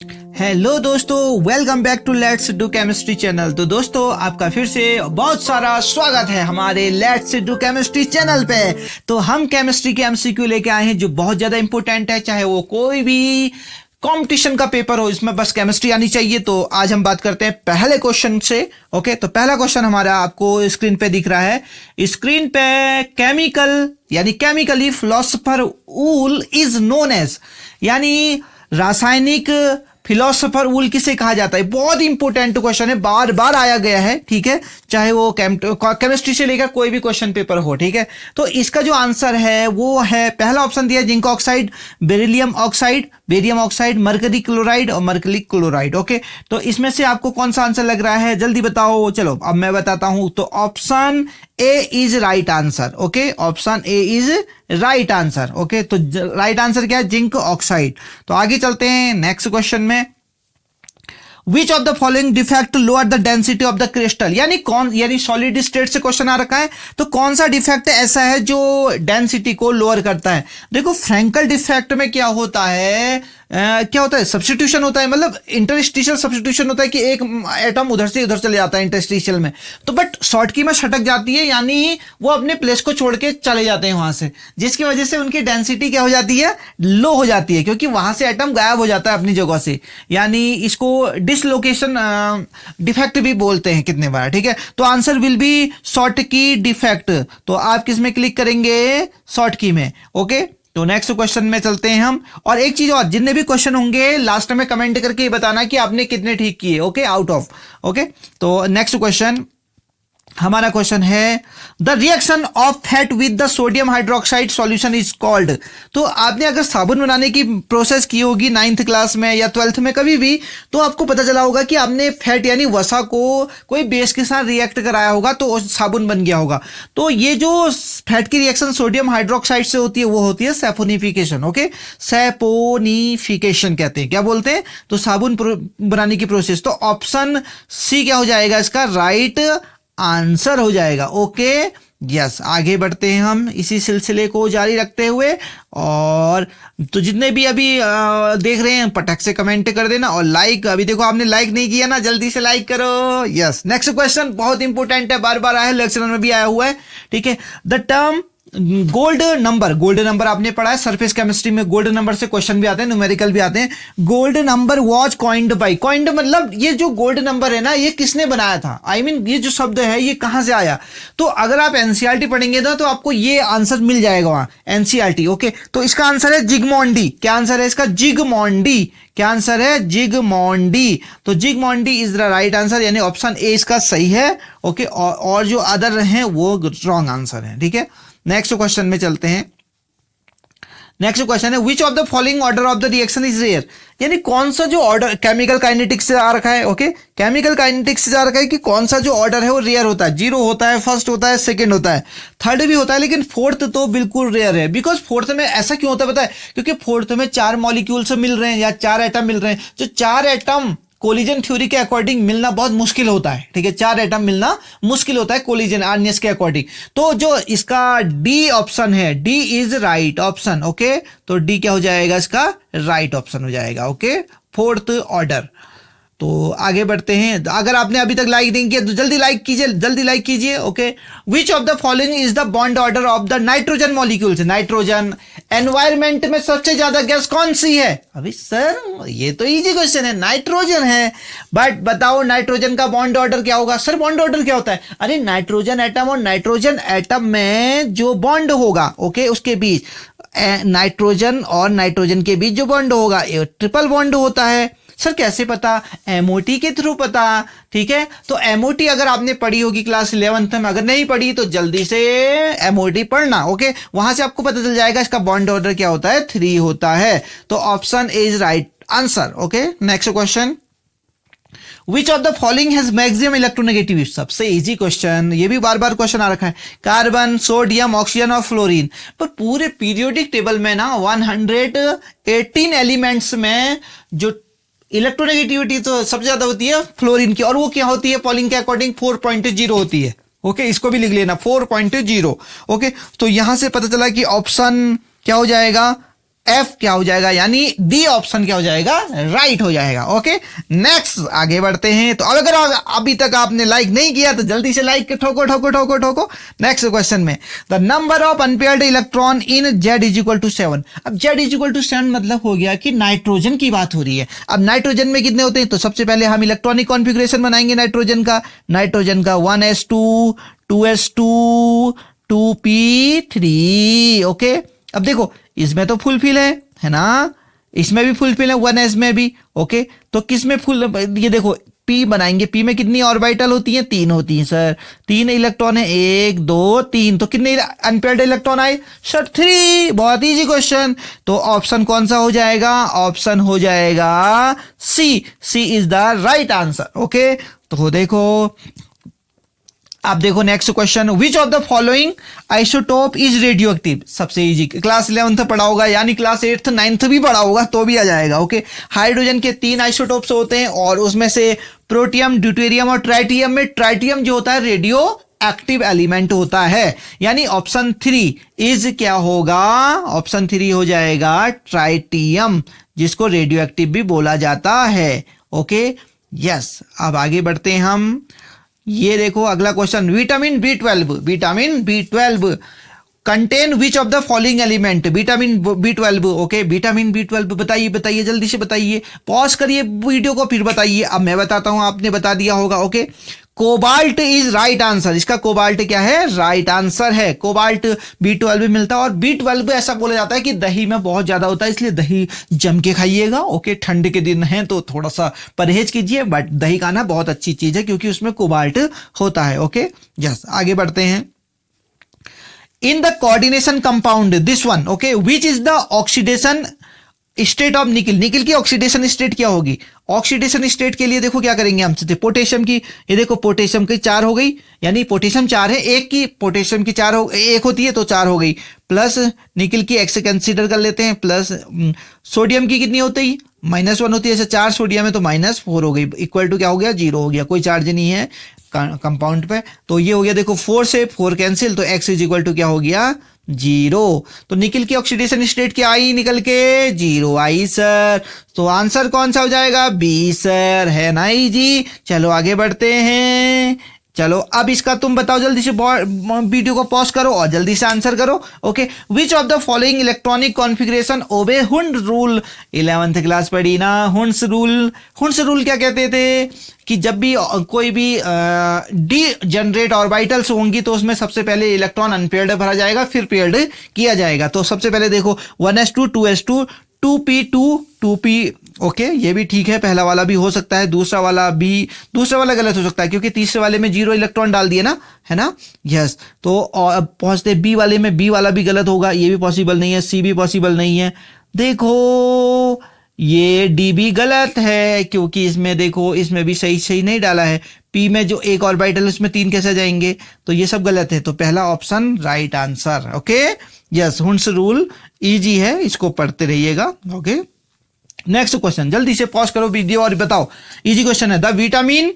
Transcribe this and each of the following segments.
Hello दोस्तों, welcome back to let's do chemistry channel. तो दोस्तों, आपका फिर से बहुत सारा स्वागत है हमारे लेट्स डू केमिस्ट्री चैनल पे। तो हम केमिस्ट्री के एमसीक्यू लेके आए हैं जो बहुत ज्यादा इंपॉर्टेंट है, चाहे वो कोई भी कंपटीशन का पेपर हो, इसमें बस केमिस्ट्री आनी चाहिए। तो आज हम बात करते हैं पहले क्वेश्चन से। ओके, तो पहला क्वेश्चन हमारा आपको स्क्रीन पे दिख रहा है। स्क्रीन पे केमिकल यानी chemically philosopher wool is known as, यानी रासायनिक फिलोसोफर वूल किसे कहा जाता है। बहुत इंपॉर्टेंट क्वेश्चन है, बार बार आया गया है। ठीक है, चाहे वो केमिस्ट्री से लेकर कोई भी क्वेश्चन पेपर हो। ठीक है, तो इसका जो आंसर है वो है, पहला ऑप्शन दिया zinc oxide, beryllium oxide, barium oxide, mercury chloride और मरकरी क्लोराइड। ओके, तो इसमें से आपको कौन सा आंसर लग रहा है, जल्दी बताओ। चलो अब मैं बताता हूं। तो option A is right answer. Okay, option A is right answer. Okay, तो राइट आंसर क्या है, जिंक ऑक्साइड। तो आगे चलते हैं नेक्स्ट क्वेश्चन में। विच of the following defect lower the density of the crystal, यानी सॉलिड स्टेट से क्वेश्चन आ रखा है, तो कौन सा डिफेक्ट ऐसा है जो डेंसिटी को लोअर करता है। देखो, फ्रैंकल डिफेक्ट में क्या होता है, क्या होता है, सब्स्टिट्यूशन होता है, मतलब इंटरस्टिशियल सब्स्टिट्यूशन होता है कि एक एटम उधर से उधर चले जाता है इंटरस्टिशियल में। तो बट शॉर्ट की में छटक जाती है, यानी वो अपने प्लेस को छोड़ के चले जाते हैं वहां से, जिसकी वजह से उनकी डेंसिटी क्या हो जाती है, लो हो जाती है, क्योंकि वहां से एटम गायब हो जाता है अपनी जगह से। यानी इसको डिसलोकेशन डिफेक्ट भी बोलते हैं कितने बार। ठीक है, तो आंसर विल बी शॉर्ट की डिफेक्ट। तो आप किस में क्लिक करेंगे, शॉर्ट की में। ओके, तो नेक्स्ट क्वेश्चन में चलते हैं हम। और एक चीज और, जितने भी क्वेश्चन होंगे लास्ट में कमेंट करके ये बताना कि आपने कितने ठीक किए। Okay, out of. ओके, तो नेक्स्ट क्वेश्चन, हमारा क्वेश्चन है the reaction of fat with the sodium hydroxide solution is called. तो आपने अगर साबुन बनाने की प्रोसेस की होगी 9th क्लास में या 12th में कभी भी, तो आपको पता चला होगा कि आपने फैट यानी वसा को कोई बेस के साथ रिएक्ट कराया होगा तो साबुन बन गया होगा। तो ये जो फैट की रिएक्शन सोडियम हाइड्रोक्साइड से होती है वो होती है सैपोनिफिकेशन। ओके, सैपोनिफिकेशन कहते हैं, क्या बोलते हैं, तो साबुन बनाने की प्रोसेस। तो ऑप्शन सी क्या हो जाएगा, इसका राइट आंसर हो जाएगा। ओके, यस, आगे बढ़ते हैं हम इसी सिलसिले को जारी रखते हुए। और तो जितने भी अभी देख रहे हैं पटक से कमेंट कर देना, और लाइक, अभी देखो आपने लाइक नहीं किया ना, जल्दी से लाइक करो। यस, नेक्स्ट क्वेश्चन बहुत इंपॉर्टेंट है, बार बार आया है, लेक्चर में भी आया हुआ है। ठीक है, द टर्म गोल्ड नंबर आपने पढ़ा है सरफेस केमिस्ट्री में, गोल्ड नंबर से क्वेश्चन भी आते हैं, न्यूमेरिकल भी आते हैं। Gold number was coined bye, coined मतलब ये जो गोल्ड नंबर है ना, ये किसने बनाया था, आई मीन ये जो शब्द है ये कहां से आया। तो अगर आप एनसीईआरटी पढ़ेंगे ना तो आपको ये आंसर मिल जाएगा वहां एनसीईआरटी। ओके, तो इसका आंसर है जिगमोंडी। क्या आंसर है इसका, जिगमोंडी। क्या आंसर है, जिगमोंडी। तो जिगमोंडी इज द राइट आंसर, यानी ऑप्शन ए इसका सही है। ओके, और जो अदर हैं वो रॉन्ग आंसर है। ठीक है, नेक्स्ट क्वेश्चन में चलते हैं। नेक्स्ट क्वेश्चन है which of the following order of the reaction is rare, यानी कौन सा जो ऑर्डर केमिकल काइनेटिक्स से आ रखा है। ओके, केमिकल काइनेटिक्स से आ रखा है कि कौन सा जो ऑर्डर है वो रेयर होता है। 0 होता है, फर्स्ट होता है, सेकंड होता है, थर्ड भी होता है, लेकिन फोर्थ तो बिल्कुल रेयर है। बिकॉज फोर्थ में ऐसा क्यों होता है पता है, क्योंकि फोर्थ में 4 मॉलिक्यूल्स मिल रहे हैं या 4 एटम मिल रहे हैं। जो 4 एटम कोलिजन थ्योरी के अकॉर्डिंग मिलना बहुत मुश्किल होता है। ठीक है, 4 एटम मिलना मुश्किल होता है कोलिजन आर्नियस के अकॉर्डिंग। तो जो इसका डी ऑप्शन है, D is right option. Okay, तो डी क्या हो जाएगा, इसका राइट ऑप्शन हो जाएगा। Okay, fourth order. तो आगे बढ़ते हैं। अगर आपने अभी तक लाइक नहीं किया तो जल्दी लाइक कीजिए, जल्दी लाइक कीजिए। Okay, which of the following is the bond order of the nitrogen molecules, nitrogen environment में सबसे ज्यादा गैस कौन सी है। अभी सर ये तो इजी क्वेश्चन है, नाइट्रोजन है, बट बताओ नाइट्रोजन का बॉन्ड ऑर्डर क्या होगा। सर बॉन्ड ऑर्डर क्या होता है, अरे नाइट्रोजन एटम और नाइट्रोजन एटम में जो बॉन्ड होगा, ओके, उसके बीच नाइट्रोजन और नाइट्रोजन के बीच जो बॉन्ड होगा ट्रिपल बॉन्ड होता है। सर कैसे पता, एमओटी के थ्रू पता। ठीक है, तो एमओटी अगर आपने पढ़ी होगी क्लास 11th में, अगर नहीं पढ़ी तो जल्दी से एमओटी पढ़ना। ओके, वहां से आपको पता चल जाएगा इसका बॉन्ड ऑर्डर क्या होता है, 3 होता है। तो option A is right answer. Okay, next question, which of the following has maximum electronegativity, सबसे इजी क्वेश्चन, ये भी बार बार क्वेश्चन आ रखा है। कार्बन, सोडियम, ऑक्सीजन और फ्लोरीन। पर पूरे पीरियोडिक टेबल में ना 118 एलिमेंट्स में जो इलेक्ट्रोनेगेटिविटी तो सबसे ज्यादा होती है फ्लोरीन की, और वो क्या होती है, पॉलिंग के अकॉर्डिंग 4.0 होती है। ओके, इसको भी लिख लेना 4.0। ओके, तो यहां से पता चला कि ऑप्शन क्या हो जाएगा, एफ क्या हो जाएगा, यानी डी ऑप्शन क्या हो जाएगा, राइट हो जाएगा। ओके, नेक्स्ट आगे बढ़ते हैं। तो अगर अभी तक आपने लाइक नहीं किया तो जल्दी से लाइक ठोको ठोको ठोको ठोको। नेक्स्ट क्वेश्चन में, the number of unpaired electron in Z is equal to 7। अब जेड इज इक्वल टू 7 मतलब हो गया कि नाइट्रोजन की बात हो रही है। अब नाइट्रोजन में कितने होते हैं, तो सबसे पहले हम इलेक्ट्रॉनिक कॉन्फ़िगरेशन बनाएंगे नाइट्रोजन का 1s2 2s2 2p3। ओके, अब देखो इसमें तो फुलफिल है ना, इसमें भी फुलफिल है 1s में भी। ओके, तो किस में फुल, ये देखो p बनाएंगे, p में कितनी ऑर्बिटल होती हैं, 3 होती हैं सर, 3 इलेक्ट्रॉन है, 1 2 3, तो कितने अनपेयर्ड इलेक्ट्रॉन आए सर, 3। बहुत इजी क्वेश्चन। तो ऑप्शन कौन सा हो जाएगा, ऑप्शन हो जाएगा C is the right answer. Okay, तो देखो अब देखो next question, which of the following isotope is radioactive. सबसे इजी, क्लास 11th पढ़ा होगा, यानी क्लास 8th 9th भी पढ़ा होगा तो भी आ जाएगा। ओके, हाइड्रोजन के 3 आइसोटोप्स होते हैं और उसमें से प्रोटियम, ड्यूटेरियम और ट्राइटियम में ट्राइटियम जो होता है रेडियो एक्टिव एलिमेंट होता है, यानी ऑप्शन 3 इज क्या होगा, ऑप्शन 3 हो जाएगा ट्राइटियम, जिसको रेडियो एक्टिव भी बोला जाता है। ओके, यस, अब आगे बढ़ते हैं हम। ये देखो अगला question, vitamin B12 contain which of the following element. Vitamin B12, okay, vitamin B12 बताइए जल्दी से बताइए, पॉज करिए वीडियो को फिर बताइए। अब मैं बताता हूं, आपने बता दिया होगा। Okay, cobalt is right answer, इसका कोबाल्ट क्या है, राइट आंसर है। कोबाल्ट B12 में मिलता है और B12 ऐसा बोला जाता है कि दही में बहुत ज्यादा होता है, इसलिए दही जम के खाइएगा। ओके, ठंड के दिन है तो थोड़ा सा परहेज कीजिए, बट दही खाना बहुत अच्छी चीज है क्योंकि उसमें कोबाल्ट होता है। ओके, यस, आगे बढ़ते हैं। In the coordination compound this one, okay, which is the oxidation state of nickel. Nickel की ऑक्सीडेशन स्टेट क्या होगी, ऑक्सीडेशन स्टेट के लिए देखो क्या करेंगे हम, पोटेशियम की, ये देखो पोटेशियम की 4 हो गई, यानी पोटेशियम 4 है, एक की पोटेशियम की 4 हो, एक होती है तो 4 हो गई, प्लस निकिल की x से कंसीडर कर लेते हैं, प्लस सोडियम की कितनी होती है, -1 होती है, जैसे 4 सोडियम है तो -4 हो गई, इक्वल टू क्या हो गया, 0 हो गया, कोई चार्ज नहीं है कंपाउंड पे। तो ये हो गया, देखो 4 से 4 कैंसिल, तो x इज इक्वल टू क्या हो गया, 0। तो निकिल की ऑक्सीडेशन स्टेट क्या आई निकल के, 0 आई सर। तो आंसर कौन सा हो जाएगा, बी सर, है ना जी। चलो आगे बढ़ते हैं। चलो अब इसका तुम बताओ, जल्दी से वीडियो को पॉज करो और जल्दी से आंसर करो। Okay, which of the following electronic configuration obey Hund rule. 11th class पढ़ी ना, हुंड्स रूल। हुंड्स रूल क्या कहते थे कि जब भी कोई भी डी जनरेट ऑर्बिटल्स होंगी तो उसमें सबसे पहले इलेक्ट्रॉन अनपेयर्ड भरा जाएगा, फिर पेयर्ड किया जाएगा। तो सबसे पहले देखो 1s2 2s2 2p2 2p। Okay, ये भी ठीक है, पहला वाला भी हो सकता है, दूसरा वाला गलत हो सकता है क्योंकि तीसरे वाले में 0 इलेक्ट्रॉन डाल दिए ना, है ना, यस। तो अब पहुंचते बी वाले में, बी वाला भी गलत होगा, ये भी पॉसिबल नहीं है, सी भी पॉसिबल नहीं है। देखो ये डी भी गलत है क्योंकि इसमें देखो, इसमें भी सही नहीं डाला है। पी में जो एक ऑर्बिटल उसमें 3 कैसे जाएंगे, तो ये सब गलत है। तो पहला option right answer. Okay, yes, Hund's rule easy है, इसको पढ़ते रहिएगा। ओके, नेक्स्ट क्वेश्चन, जल्दी से पॉज करो वीडियो और बताओ, इजी क्वेश्चन है। The vitamin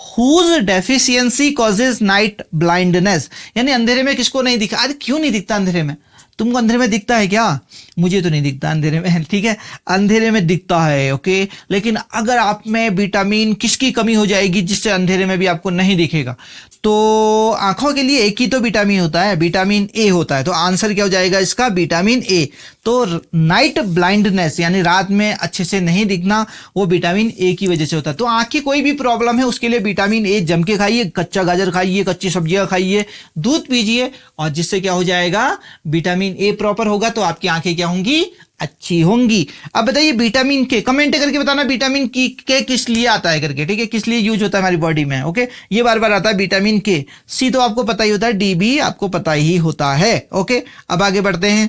whose deficiency causes night blindness, यानी अंधेरे में किसको नहीं दिखा, अरे क्यों नहीं दिखता अंधेरे में, तुमको अंधेरे में दिखता है क्या, मुझे तो नहीं दिखता अंधेरे में, ठीक है, अंधेरे में दिखता है। ओके, लेकिन अगर आप में विटामिन किसकी कमी हो जाएगी जिससे अंधेरे में भी आपको नहीं दिखेगा, तो आंखों के लिए एक ही तो विटामिन होता है, विटामिन ए होता है। तो आंसर क्या हो जाएगा इसका, विटामिन ए। तो नाइट ब्लाइंडनेस यानी रात में अच्छे से नहीं दिखना, वो विटामिन ए की वजह से होता है। तो आंख की कोई भी प्रॉब्लम है उसके लिए विटामिन ए जम के खाइए, कच्चा गाजर खाइए, कच्ची सब्जियां खाइए, दूध पीजिए, और जिससे क्या हो जाएगा, विटामिन ए प्रॉपर होगा तो आपकी आंखें क्या होंगी, अच्छी होंगी। अब बताइए विटामिन के, कमेंट करके बताना विटामिन के किस लिए आता है करके, ठीक है, किस लिए यूज होता है हमारी बॉडी में। ओके, ये बार बार आता है विटामिन के। सी तो आपको पता ही होता है, डी भी आपको पता ही होता है। ओके, अब आगे बढ़ते हैं।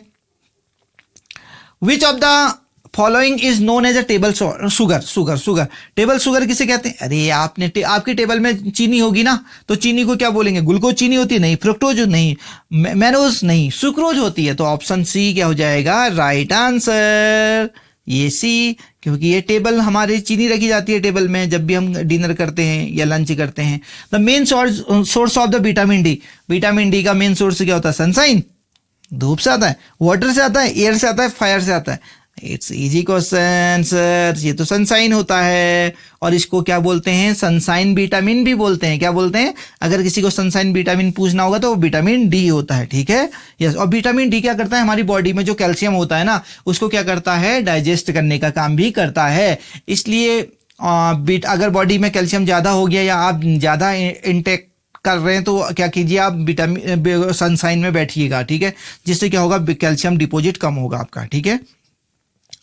Which of the following is known as a table sugar. Table sugar किसे कहते हैं, अरे आपकी टेबल में चीनी होगी ना, तो चीनी को क्या बोलेंगे, ग्लूकोज चीनी होती है, नहीं, फ्रुक्टोज नहीं, मैनोज नहीं, सुक्रोज होती है। तो ऑप्शन सी क्या हो जाएगा, राइट आंसर, ये सी, क्योंकि ये टेबल हमारी चीनी रखी जाती है टेबल में जब भी हम डिनर करते हैं या लंच करते हैं। The main source of the vitamin D का मेन सोर्स क्या होता है, सनशाइन, धूप से आता है, वाटर से आता है, एयर से आता है, फायर से आता है? इट्स इजी क्वेश्चन सर, ये तो सनसाइन होता है। और इसको क्या बोलते हैं? सनसाइन विटामिन भी बोलते हैं। क्या बोलते हैं? अगर किसी को सनसाइन विटामिन पूछना होगा तो वो विटामिन डी होता है, ठीक है। यस, और विटामिन डी क्या करता है? हमारी बॉडी में जो कैल्शियम होता है ना, उसको क्या करता है? डाइजेस्ट करने का काम भी करता है। इसलिए अगर बॉडी में कैल्शियम ज़्यादा हो गया या आप ज़्यादा इंटेक कर रहे हैं तो क्या कीजिए, आप विटामिन सनसाइन में बैठिएगा, ठीक है, जिससे क्या होगा? कैल्शियम डिपॉजिट कम होगा आपका, ठीक है।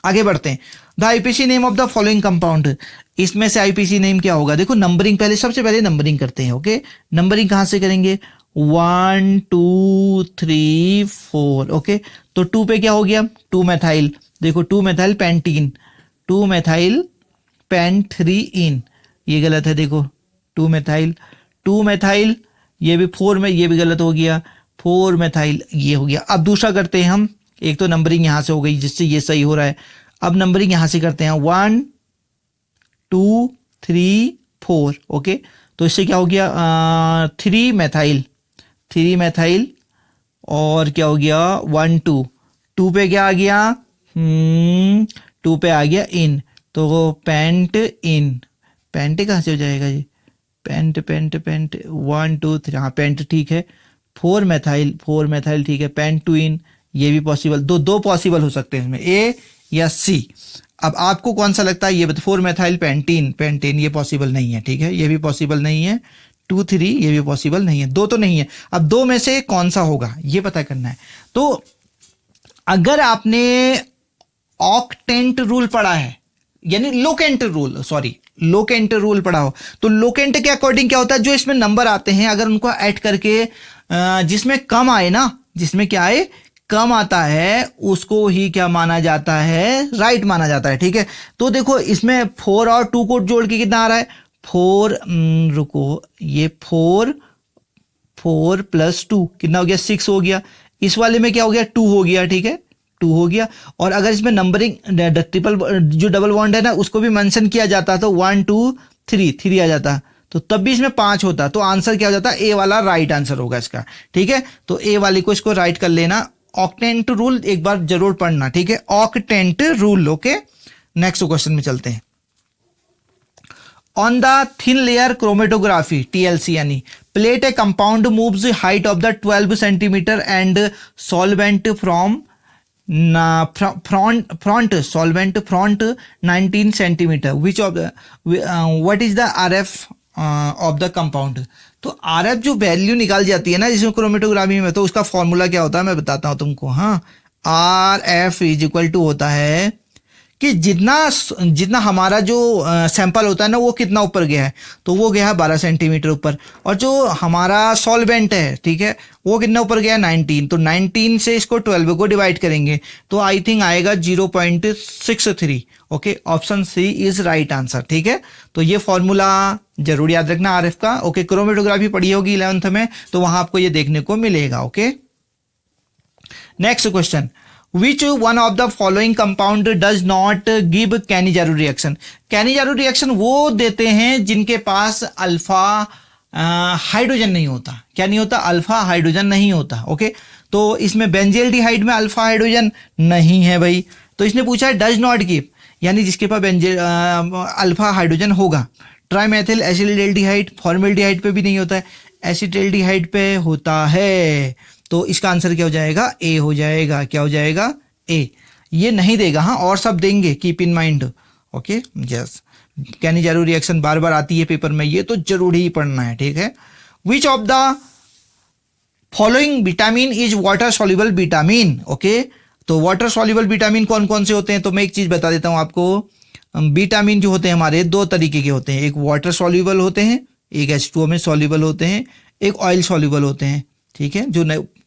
आगे बढ़ते हैं। The IPC name of the following compound, इसमें से आईपीसी नेम क्या होगा? देखो नंबरिंग, पहले सबसे पहले नंबरिंग करते हैं। ओके, नंबरिंग कहां से करेंगे? 1 2 3 4। ओके, तो 2 पे क्या हो गया? 2 मेथाइल। देखो 2 मेथाइल पेंटीन, 2 मेथाइल पेंथ्रीन, ये गलत है। देखो 2 मेथाइल, 2 मेथाइल, ये भी 4 में, ये भी गलत हो गया। 4 मेथाइल, ये हो गया। अब दूसरा करते हैं हम। एक तो नंबरिंग यहां से हो गई जिससे ये सही हो रहा है। अब नंबरिंग यहां से करते हैं 1 2 3 4। ओके, तो इससे क्या हो गया? 3 मेथाइल, 3 मेथाइल, और क्या हो गया? 1 2, 2 पे क्या आ गया? 2 पे आ गया इन, तो पेंट इन, पेंट कहाँ से हो जाएगा जी? पेंट पेंट पेंट, 1 2 3, हाँ पेंट ठीक है। 4 मेथाइल, 4 मेथाइल ठीक है। पेंट टू इन, ये भी पॉसिबल, दो पॉसिबल हो सकते हैं इसमें, ए या सी। अब आपको कौन सा लगता है ये बता। 4 मेथाइल पेंटीन, पेंटीन ये पॉसिबल नहीं है, ठीक है, ये भी पॉसिबल नहीं है। 2 3 ये भी पॉसिबल नहीं है, दो तो नहीं है। अब दो में से कौन सा होगा ये पता करना है। तो अगर आपने ऑक्टेंट रूल पढ़ा है, यानी locant rule, sorry locant rule पढ़ा हो, तो लोकेंट के अकॉर्डिंग क्या होता है? जो इसमें नंबर आते हैं अगर उनको ऐड करके जिसमें कम आए ना, जिसमें क्या आए? कम आता है, उसको ही क्या माना जाता है? राइट माना जाता है, ठीक है। तो देखो इसमें 4 और 2 को जोड़ के कितना आ रहा है? 4, रुको, ये 4 + 2 कितना हो गया? 6 हो गया। इस वाले में क्या हो गया? 2 हो गया, ठीक है, 2 हो गया। और अगर इसमें नंबरिंग ट्रिपल जो डबल बॉन्ड है ना, उसको भी मेंशन किया जाता तो 1 2 3 आ जाता, तो तब भी इसमें 5 होता। तो आंसर क्या हो जाता? ए वाला राइट आंसर होगा इसका, ठीक है। तो ए वाली को इसको राइट कर लेना। ऑक्टेंट रूल एक बार जरूर पढ़ना, ठीक है, octet rule. Okay, next question में चलते हैं। On the thin layer chromatography, TLC, यानी plate a compound moves height of the 12 centimetre and solvent from front solvent front 19 centimetre, which of the what is the RF of the compound. तो RF जो value निकाल जाती है ना जिसमें chromatography में, तो उसका फॉर्मूला क्या होता है मैं बताता हूं तुमको। हाँ, आरएफ इज इक्वल टू होता है कि जितना हमारा जो सैंपल होता है ना वो कितना ऊपर गया है, तो वो गया है 12 सेंटीमीटर ऊपर। और जो हमारा सॉल्वेंट है, ठीक है, वो कितना ऊपर गया? 19। तो 19 से इसको 12 को डिवाइड करेंगे तो आई थिंक आएगा 0.63। Okay, option C is right answer, ठीक है। तो ये फॉर्मूला जरूर याद रखना आरएफ का। ओके, क्रोमेटोग्राफी पढ़ी होगी 11th में, तो वहां आपको ये देखने को मिलेगा। Okay, next question. Which one of the following compound does not give Cannizzaro reaction? Cannizzaro reaction वो देते हैं जिनके पास अल्फा हाइड्रोजन नहीं होता। क्या नहीं होता? अल्फा हाइड्रोजन नहीं होता। ओके, तो इसमें बेंजील्डिहाइड में अल्फा हाइड्रोजन नहीं है भाई, तो इसने पूछा है डज नॉट गिव, यानी जिसके पास अल्फा हाइड्रोजन होगा। ट्राईमेथिल एसिल्डेल्डिहाइड, फॉर्मेल्डिहाइड पे भी नहीं होता है, एसिटिल्डिहाइड पे होता है। तो इसका आंसर क्या हो जाएगा? ए हो जाएगा। क्या हो जाएगा? ए। ये नहीं देगा, हाँ, और सब देंगे, keep in mind. Okay, yes, Cannizzaro reaction बार बार आती है पेपर में, ये तो जरूर ही पढ़ना है, ठीक है। Which of the following vitamin is water soluble vitamin? Okay, तो वाटर सॉल्युबल विटामिन कौन कौन से होते हैं? तो मैं एक चीज बता देता हूं आपको। विटामिन जो होते हैं हमारे दो तरीके के होते हैं, एक वाटर सॉल्युबल होते हैं, एक H2O में सॉल्युबल होते हैं, एक ऑयल सॉल्युबल होते हैं, ठीक है, जो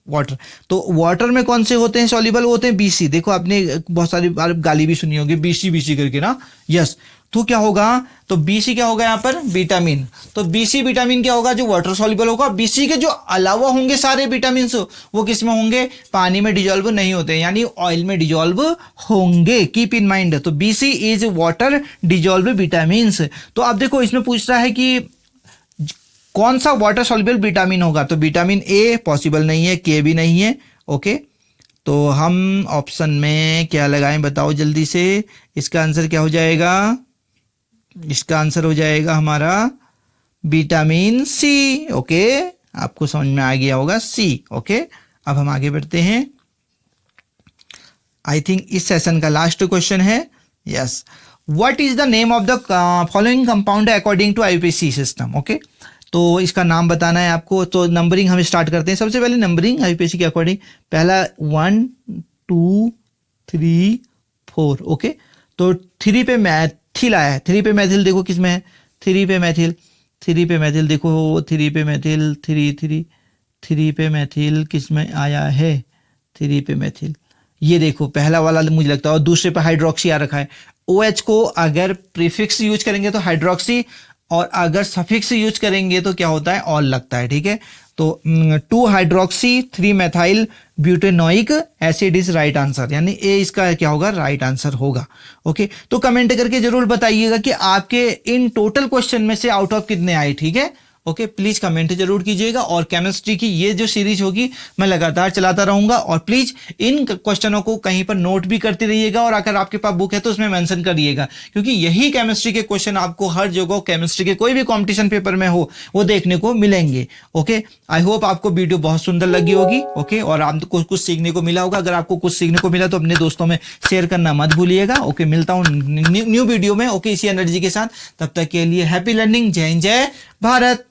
वाटर। तो वाटर में कौन से होते हैं सॉल्युबल? होते हैं BC। देखो आपने बहुत सारी बार गाली भी सुनी होगी BC करके ना, यस। तो क्या होगा? तो BC क्या होगा यहाँ पर? विटामिन। तो BC विटामिन क्या होगा? जो वाटर सॉल्युबल होगा। BC के जो अलावा होंगे सारे विटामिन वो किस में होंगे? पानी में डिजॉल्व नहीं होते, यानी ऑयल में डिजॉल्व होंगे, कीप इन माइंड। तो BC is water dissolve vitamin. तो अब देखो इसमें पूछ रहा है कि कौन सा वाटर सॉल्युबल विटामिन होगा, तो विटामिन A पॉसिबल नहीं है, K भी नहीं है, ओके, तो हम ऑप्शन में क्या लगाएं बताओ जल्दी से। इसका आंसर क्या हो जाएगा? इसका आंसर हो जाएगा हमारा विटामिन सी। ओके, आपको समझ में आ गया होगा, सी। ओके, अब हम आगे बढ़ते हैं। आई थिंक इस सेशन का लास्ट क्वेश्चन है। Yes, what is the name of the following compound according to IPC system? Okay, तो इसका नाम बताना है आपको। तो नंबरिंग हम स्टार्ट करते हैं। सबसे पहले नंबरिंग आईपीसी के अकॉर्डिंग, पहला 1 2 3 4। ओके, तो 3 पे मैथिल आया है। 3 पे मैथिल देखो किस में है? 3 पे मैथिल, 3 पे मैथिल देखो, 3 पे मैथिल, 3 पे मैथिल किस में आया है? 3 पे मैथिल, ये देखो पहला वाला मुझे लगता है। और दूसरे पे हाइड्रोक्सी आ रखा है। OH को अगर प्रीफिक्स यूज करेंगे तो हाइड्रोक्सी, और अगर सफिक्स यूज करेंगे तो क्या होता है? ऑल लगता है। ठीक है, तो 2 hydroxy 3 methyl butanoic acid is right answer, यानी ए इसका क्या होगा? राइट आंसर होगा। ओके, तो कमेंट करके जरूर बताइएगा कि आपके इन टोटल क्वेश्चन में से आउट ऑफ कितने आए। ठीक है, ओके, प्लीज कमेंट जरूर कीजिएगा। और केमिस्ट्री की ये जो सीरीज होगी मैं लगातार चलाता रहूंगा। और प्लीज इन क्वेश्चनों को कहीं पर नोट भी करते रहिएगा, और अगर आपके पास बुक है तो उसमें मेंशन करिएगा, क्योंकि यही केमिस्ट्री के क्वेश्चन आपको हर जगह केमिस्ट्री के कोई भी कंपटीशन पेपर में हो वो देखने को मिलेंगे। ओके, आई होप आपको वीडियो बहुत सुंदर लगी होगी। ओके, और आपको कुछ सीखने को मिला होगा। अगर आपको कुछ सीखने को मिला तो अपने दोस्तों में शेयर करना मत भूलिएगा। ओके, मिलता हूं न्यू वीडियो में। ओके, इसी एनर्जी के साथ, तब तक के लिए हैप्पी लर्निंग। जय हिंद, जय भारत।